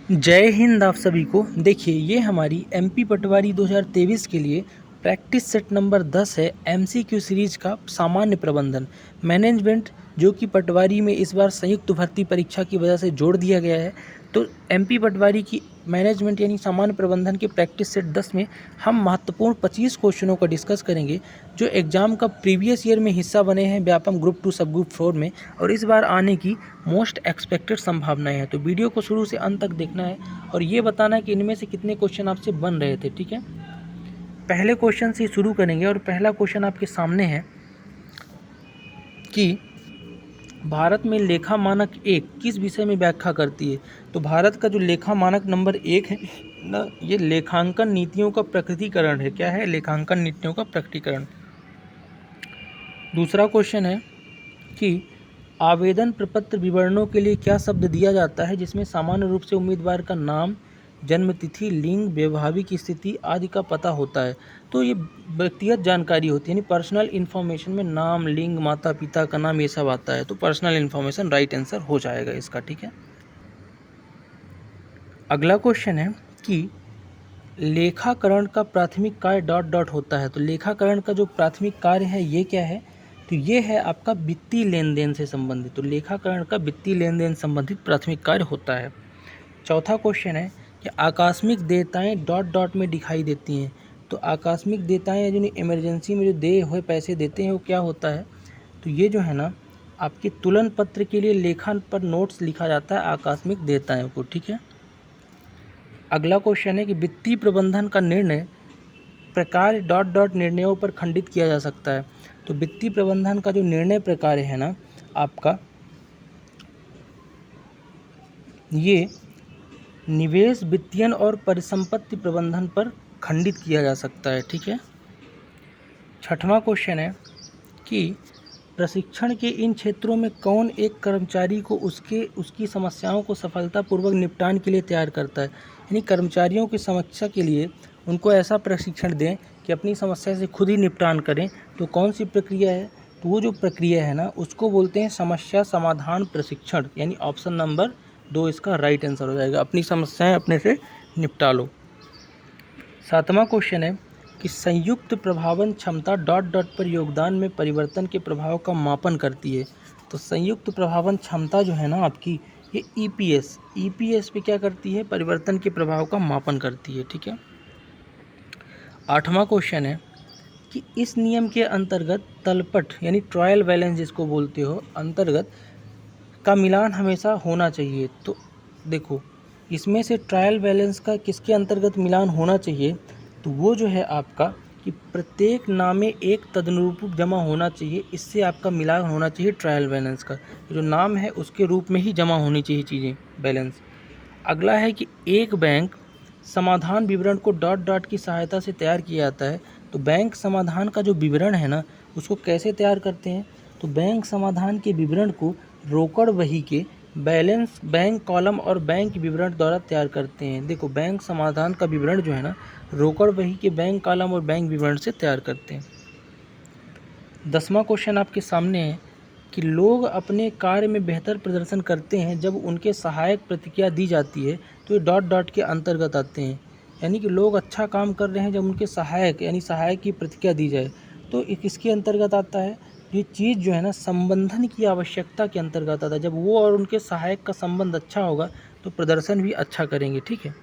जय हिंद आप सभी को। देखिए, ये हमारी एमपी पटवारी 2023 के लिए प्रैक्टिस सेट नंबर 10 है। एमसीक्यू सीरीज का सामान्य प्रबंधन मैनेजमेंट, जो कि पटवारी में इस बार संयुक्त भर्ती परीक्षा की वजह से जोड़ दिया गया है। तो एमपी पटवारी की मैनेजमेंट यानी सामान्य प्रबंधन के प्रैक्टिस सेट 10 में हम महत्वपूर्ण 25 क्वेश्चनों का डिस्कस करेंगे, जो एग्जाम का प्रीवियस ईयर में हिस्सा बने हैं व्यापम ग्रुप 2 सब ग्रुप 4 में, और इस बार आने की मोस्ट एक्सपेक्टेड संभावनाएं हैं। तो वीडियो को शुरू से अंत तक देखना है और ये बताना है कि इनमें से कितने क्वेश्चन आपसे बन रहे थे। ठीक है, पहले क्वेश्चन से शुरू करेंगे और पहला क्वेश्चन आपके सामने है कि भारत में लेखा मानक 1 किस विषय में व्याख्या करती है। तो भारत का जो लेखा मानक नंबर 1 है ना, ये लेखांकन नीतियों का प्रकटीकरण है। क्या है? लेखांकन नीतियों का प्रकटीकरण। दूसरा क्वेश्चन है कि आवेदन प्रपत्र विवरणों के लिए क्या शब्द दिया जाता है जिसमें सामान्य रूप से उम्मीदवार का नाम, जन्मतिथि, लिंग, वैवाहिक स्थिति आदि का पता होता है। तो ये व्यक्तिगत जानकारी होती है, यानी पर्सनल इन्फॉर्मेशन में नाम, लिंग, माता पिता का नाम, ये सब आता है। तो पर्सनल इन्फॉर्मेशन राइट आंसर हो जाएगा इसका। ठीक है, अगला क्वेश्चन है कि लेखाकरण का प्राथमिक कार्य डॉट डॉट होता है। तो लेखाकरण का जो प्राथमिक कार्य है ये क्या है? तो ये है आपका वित्तीय लेन देन से संबंधित। तो लेखाकरण का वित्तीय लेन देन संबंधित प्राथमिक कार्य होता है। चौथा क्वेश्चन है कि आकस्मिक देयताएं डॉट डॉट में दिखाई देती हैं। तो आकस्मिक देयताएं जो इमरजेंसी में जो देय हुए पैसे देते हैं वो क्या होता है? तो ये जो है ना, आपके तुलन पत्र के लिए लेखन पर नोट्स लिखा जाता है आकस्मिक देयताओं को। ठीक है, अगला क्वेश्चन है कि वित्तीय प्रबंधन का निर्णय प्रकार डॉट डॉट निर्णयों पर खंडित किया जा सकता है। तो वित्तीय प्रबंधन का जो निर्णय प्रकार है ना आपका, ये निवेश, वित्तीयन और परिसंपत्ति प्रबंधन पर खंडित किया जा सकता है। ठीक है, छठवां क्वेश्चन है कि प्रशिक्षण के इन क्षेत्रों में कौन एक कर्मचारी को उसकी समस्याओं को सफलतापूर्वक निपटान के लिए तैयार करता है। यानी कर्मचारियों की समस्या के लिए उनको ऐसा प्रशिक्षण दें कि अपनी समस्या से खुद ही निपटान करें। तो कौन सी प्रक्रिया है? तो वो जो प्रक्रिया है ना, उसको बोलते हैं समस्या समाधान प्रशिक्षण, यानी ऑप्शन नंबर 2 इसका राइट आंसर हो जाएगा। अपनी समस्याएं अपने से निपटा लो। सातवां क्वेश्चन है कि संयुक्त प्रभावन क्षमता डॉट डॉट पर योगदान में परिवर्तन के प्रभाव का मापन करती है। तो संयुक्त प्रभावन क्षमता जो है ना आपकी, ये ईपीएस पे क्या करती है? परिवर्तन के प्रभाव का मापन करती है। ठीक है, आठवां क्वेश्चन है कि इस नियम के अंतर्गत तलपट यानी ट्रायल बैलेंस जिसको बोलते हो अंतर्गत का मिलान हमेशा होना चाहिए। तो देखो, इसमें से ट्रायल बैलेंस का किसके अंतर्गत मिलान होना चाहिए? तो वो जो है आपका कि प्रत्येक नामे एक तदनुरूप जमा होना चाहिए। इससे आपका मिलान होना चाहिए ट्रायल बैलेंस का। जो नाम है उसके रूप में ही जमा होनी चाहिए चीज़ें, बैलेंस। अगला है कि एक बैंक समाधान विवरण को डॉट डॉट की सहायता से तैयार किया जाता है। तो बैंक समाधान का जो विवरण है ना, उसको कैसे तैयार करते हैं? तो बैंक समाधान के विवरण को रोकड़ बही के बैलेंस, बैंक कॉलम और बैंक विवरण द्वारा तैयार करते हैं। देखो, बैंक समाधान का विवरण जो है ना, रोकड़ बही के बैंक कॉलम और बैंक विवरण से तैयार करते हैं। 10वां क्वेश्चन आपके सामने है कि लोग अपने कार्य में बेहतर प्रदर्शन करते हैं जब उनके सहायक प्रतिक्रिया दी जाती है। तो ये डॉट डॉट के अंतर्गत आते हैं। यानी कि लोग अच्छा काम कर रहे हैं जब उनके सहायक यानी सहायक की प्रतिक्रिया दी जाए। तो किसके अंतर्गत आता है? ये चीज़ जो है ना, संबंधन की आवश्यकता के अंतर्गत आता है। जब वो और उनके सहायक का संबंध अच्छा होगा तो प्रदर्शन भी अच्छा करेंगे। ठीक है,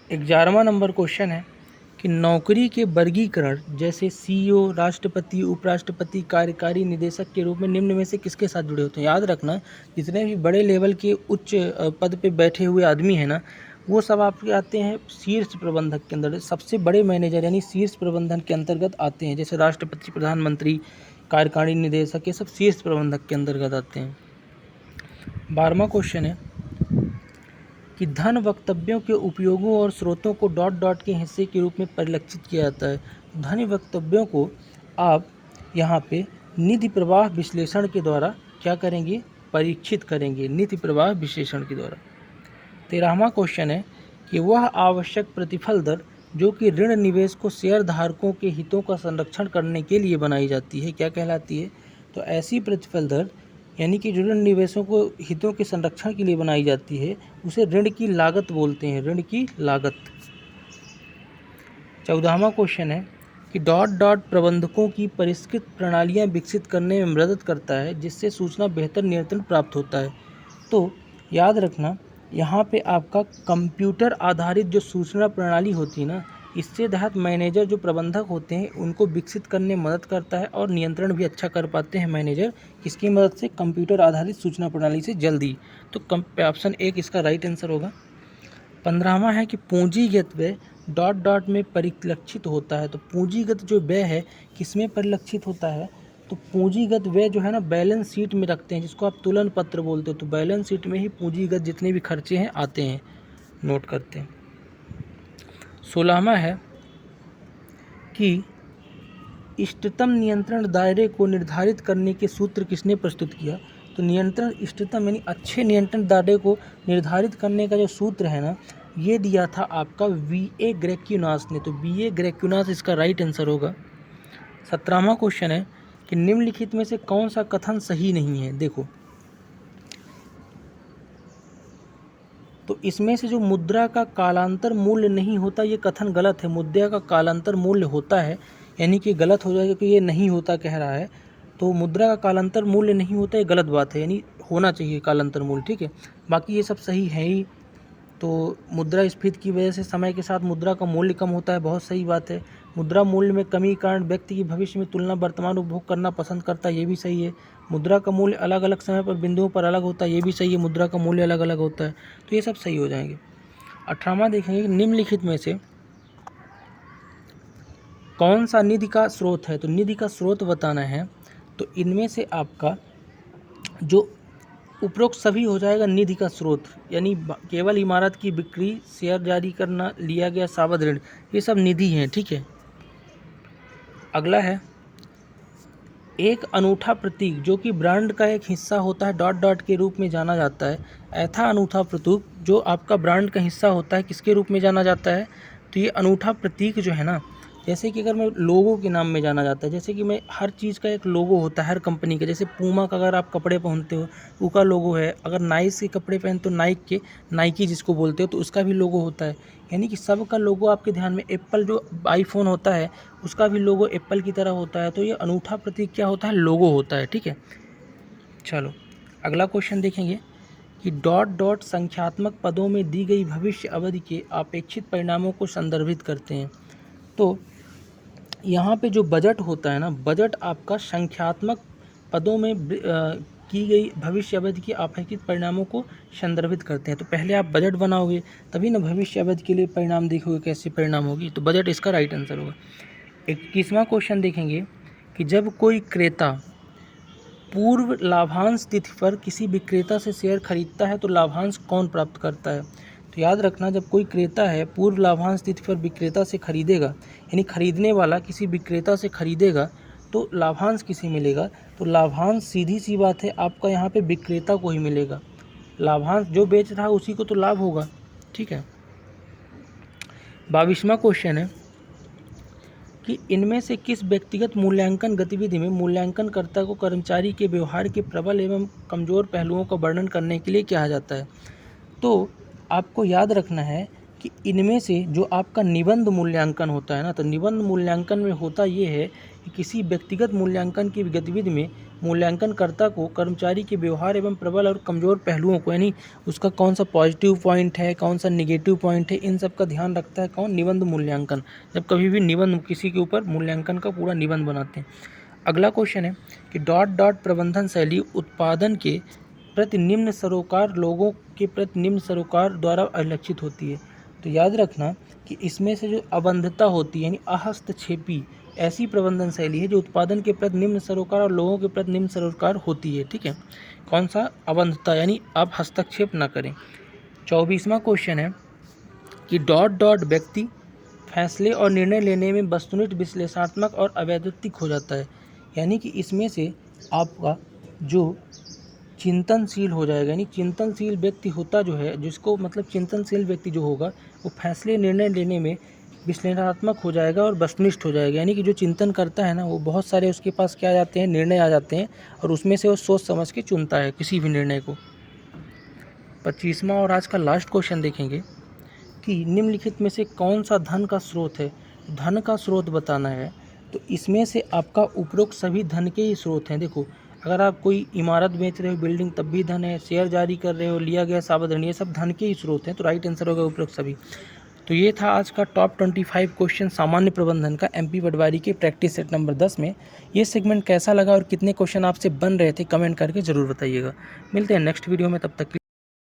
11वां नंबर क्वेश्चन है कि नौकरी के वर्गीकरण जैसे सीईओ, राष्ट्रपति, उपराष्ट्रपति, कार्यकारी निदेशक के रूप में निम्न में से किसके साथ जुड़े होते हैं? याद रखना, जितने भी बड़े लेवल के उच्च पद पे बैठे हुए आदमी हैं ना, वो सब आपके आते हैं शीर्ष प्रबंधक के अंदर। सबसे बड़े मैनेजर यानी शीर्ष प्रबंधन के अंतर्गत आते हैं। जैसे राष्ट्रपति, प्रधानमंत्री, कार्यकारी निदेशक, ये सब शीर्ष प्रबंधक के अंतर्गत आते हैं। 12वां क्वेश्चन है कि धन वक्तव्यों के उपयोगों और स्रोतों को डॉट डॉट के हिस्से के रूप में परिलक्षित किया जाता है। धन वक्तव्यों को आप यहाँ पे निधि प्रवाह विश्लेषण के द्वारा क्या करेंगे? परीक्षित करेंगे, निधि प्रवाह विश्लेषण के द्वारा। 13वां क्वेश्चन है कि वह आवश्यक प्रतिफल दर जो कि ऋण निवेश को शेयर धारकों के हितों का संरक्षण करने के लिए बनाई जाती है, क्या कहलाती है? तो ऐसी प्रतिफल दर यानी कि जो ऋण निवेशों को हितों के संरक्षण के लिए बनाई जाती है उसे ऋण की लागत बोलते हैं, ऋण की लागत। 14वां क्वेश्चन है कि डॉट डॉट प्रबंधकों की परिष्कृत प्रणालियां विकसित करने में मदद करता है जिससे सूचना बेहतर नियंत्रण प्राप्त होता है। तो याद रखना यहाँ पे आपका कंप्यूटर आधारित जो सूचना प्रणाली होती है ना, इससे तहत मैनेजर जो प्रबंधक होते हैं उनको विकसित करने में मदद करता है और नियंत्रण भी अच्छा कर पाते हैं मैनेजर, किसकी मदद से? कंप्यूटर आधारित सूचना प्रणाली से जल्दी। तो ऑप्शन 1 इसका राइट आंसर होगा। 15वां है कि पूंजीगत व्यय डॉट डॉट में परिलक्षित होता है। तो पूंजीगत जो व्यय है किसमें परिलक्षित होता है? तो पूंजीगत व्यय जो है ना बैलेंस शीट में रखते हैं, जिसको आप तुलन पत्र बोलते हो। तो बैलेंस शीट में ही पूंजीगत जितने भी खर्चे हैं आते हैं, नोट करते हैं। 16वां है कि इष्टतम नियंत्रण दायरे को निर्धारित करने के सूत्र किसने प्रस्तुत किया? तो नियंत्रण इष्टतम यानी अच्छे नियंत्रण दायरे को निर्धारित करने का जो सूत्र है ना, ये दिया था आपका वी.ए. ग्रेक्यूनास ने। तो वी.ए. ग्रेक्यूनास इसका राइट आंसर होगा। 17वां क्वेश्चन है कि निम्नलिखित में से कौन सा कथन सही नहीं है? देखो, तो इसमें से जो मुद्रा का कालांतर मूल्य नहीं होता ये कथन गलत है। मुद्रा का कालांतर मूल्य होता है, यानी कि गलत हो जाएगा कि ये नहीं होता कह रहा है। तो मुद्रा का कालांतर मूल्य नहीं होता ये गलत बात है, यानी होना चाहिए कालांतर मूल्य, ठीक है। बाकी ये सब सही है ही। तो मुद्रास्फीति की वजह से समय के साथ मुद्रा का मूल्य कम होता है, बहुत सही बात है। मुद्रा मूल्य में कमी के कारण व्यक्ति की भविष्य में तुलना वर्तमान उपभोग करना पसंद करता है, ये भी सही है। मुद्रा का मूल्य अलग अलग समय पर बिंदुओं पर अलग होता है, ये भी सही है। मुद्रा का मूल्य अलग अलग होता है, तो ये सब सही हो जाएंगे। 18वां देखेंगे, निम्नलिखित में से कौन सा निधि का स्रोत है? तो निधि का स्रोत बताना है। तो इनमें से आपका जो उपरोक्त सभी हो जाएगा निधि का स्रोत, यानी केवल इमारत की बिक्री, शेयर जारी करना, लिया गया सावधि ऋण, ये सब निधि हैं, ठीक है। अगला है एक अनूठा प्रतीक जो कि ब्रांड का एक हिस्सा होता है डॉट डॉट के रूप में जाना जाता है। ऐसा अनूठा प्रतीक जो आपका ब्रांड का हिस्सा होता है किसके रूप में जाना जाता है? तो ये अनूठा प्रतीक जो है ना, जैसे कि अगर मैं लोगो के नाम में जाना जाता है, जैसे कि मैं हर चीज़ का एक लोगो होता है हर कंपनी का। जैसे पूमा का अगर आप कपड़े पहनते हो उसका लोगो है, अगर नाइस के कपड़े पहनते हो नाइक के, नाइकी जिसको बोलते हो, तो उसका भी लोगो होता है। यानी कि सबका लोगो आपके ध्यान में, एप्पल जो आईफोन होता है उसका भी लोगो एप्पल की तरह होता है। तो ये अनूठा प्रतीक क्या होता है? लोगो होता है, ठीक है। चलो अगला क्वेश्चन देखेंगे कि डॉट डॉट संख्यात्मक पदों में दी गई भविष्य अवधि के अपेक्षित परिणामों को संदर्भित करते हैं। तो यहाँ पे जो बजट होता है ना, बजट आपका संख्यात्मक पदों में की गई भविष्य अवधि के अपेक्षित परिणामों को संदर्भित करते हैं। तो पहले आप बजट बनाओगे तभी ना भविष्य अवधि के लिए परिणाम देखोगे कैसे परिणाम होगी। तो बजट इसका राइट आंसर होगा। 21वां क्वेश्चन देखेंगे कि जब कोई क्रेता पूर्व लाभांश तिथि पर किसी विक्रेता से शेयर खरीदता है तो लाभांश कौन प्राप्त करता है? तो याद रखना, जब कोई क्रेता है पूर्व लाभांश तिथि पर विक्रेता से खरीदेगा, यानी खरीदने वाला किसी विक्रेता से खरीदेगा, तो लाभांश किसे मिलेगा? तो लाभांश सीधी सी बात है आपका यहाँ पे विक्रेता को ही मिलेगा। लाभांश जो बेच रहा है उसी को तो लाभ होगा, ठीक है। 22वां क्वेश्चन है कि इनमें से किस व्यक्तिगत मूल्यांकन गतिविधि में मूल्यांकनकर्ता को कर्मचारी के व्यवहार के प्रबल एवं कमज़ोर पहलुओं का वर्णन करने के लिए कहा जाता है? तो आपको याद रखना है कि इनमें से जो आपका निबंध मूल्यांकन होता है ना, तो निबंध मूल्यांकन में होता ये है कि किसी व्यक्तिगत मूल्यांकन की गतिविधि में मूल्यांकनकर्ता को कर्मचारी के व्यवहार एवं प्रबल और कमज़ोर पहलुओं को, यानी उसका कौन सा पॉजिटिव पॉइंट है, कौन सा निगेटिव पॉइंट है, इन सब का ध्यान रखता है कौन? निबंध मूल्यांकन। जब कभी भी निबंध किसी के ऊपर मूल्यांकन का पूरा निबंध बनाते हैं। अगला क्वेश्चन है कि डॉट डॉट प्रबंधन शैली उत्पादन के प्रति निम्न सरोकार लोगों के प्रति निम्न सरोकार द्वारा परिलक्षित होती है। तो याद रखना कि इसमें से जो अबंधता होती है यानी अहस्तक्षेपी ऐसी प्रबंधन शैली है जो उत्पादन के प्रति निम्न सरोकार और लोगों के प्रति निम्न सरोकार होती है, ठीक है। कौन सा? अबंधता, यानी आप हस्तक्षेप ना करें। 24वां क्वेश्चन है कि डॉट डॉट व्यक्ति फैसले और निर्णय लेने में वस्तुनिष्ठ विश्लेषणात्मक और अवैतनिक हो जाता है। यानी कि इसमें से आपका जो चिंतनशील हो जाएगा, यानी चिंतनशील व्यक्ति होता जो है, जिसको मतलब चिंतनशील व्यक्ति जो होगा वो फैसले निर्णय लेने में विश्लेषणात्मक हो जाएगा और वस्तुनिष्ठ हो जाएगा। यानी कि जो चिंतन करता है ना, वो बहुत सारे उसके पास क्या आ जाते हैं, निर्णय आ जाते हैं, और उसमें से वो सोच समझ के चुनता है किसी भी निर्णय को। 25वां और आज का लास्ट क्वेश्चन देखेंगे कि निम्नलिखित में से कौन सा धन का स्रोत है। धन का स्रोत बताना है, तो इसमें से आपका उपरोक्त सभी धन के ही स्रोत हैं। देखो, अगर आप कोई इमारत बेच रहे हो, बिल्डिंग, तब भी धन है, शेयर जारी कर रहे हो, लिया गया सावधि ऋण, ये सब धन के ही स्रोत हैं। तो राइट आंसर होगा उपरोक्त सभी। तो ये था आज का टॉप 25 क्वेश्चन सामान्य प्रबंधन का MP पटवारी के प्रैक्टिस सेट नंबर 10 में। ये सेगमेंट कैसा लगा और कितने क्वेश्चन आपसे बन रहे थे, कमेंट करके ज़रूर बताइएगा। मिलते हैं नेक्स्ट वीडियो में, तब तक के लिए।